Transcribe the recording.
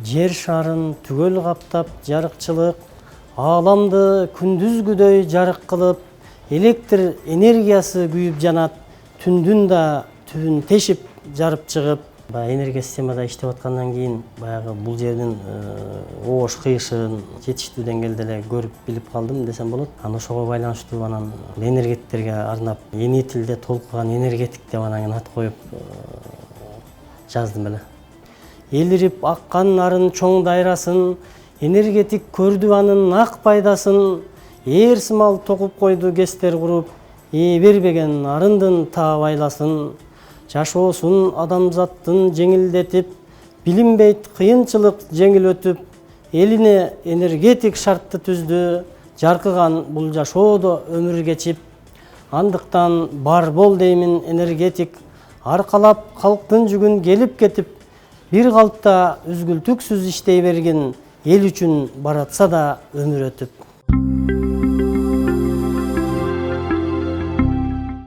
Жер шарын түгел каптап жарыкчылык, ааламды күндүзгүдөй жарык кылып, электр энергиясы күйүп жанат, түндүн да түбүн тешип жарып чыгып, энергия системада иштеп аткандан кийин баягы бул жердин оош кыйышын жетиштүү деңгээлде эле көрүп билип калдым десем болот. Анан ошого байланыштуу анан энергетиктерге арнап эми тилде толкуган энергетик деп анан ат коюп жаздым эле. Элирип аккан нарын чоң дайрасын, энергетик көрдү анын ак пайдасын, ээр сымал токуп койду кестер куруп, ээ бербеген арындын таап айласын, жашоосун адамзаттын жеңилдетип, билинбейт кыйынчылык жеңил өтүп, элине энергетик шартты түздү, жаркыган бул жашоодо өмүр кечип. Андыктан бар бол деймин энергетик, аркалап калктын жүгүн келип кетип, бир калыпта үзгүлтүксүз иштей бергин, эл үчүн баратса да өмүр өтүп.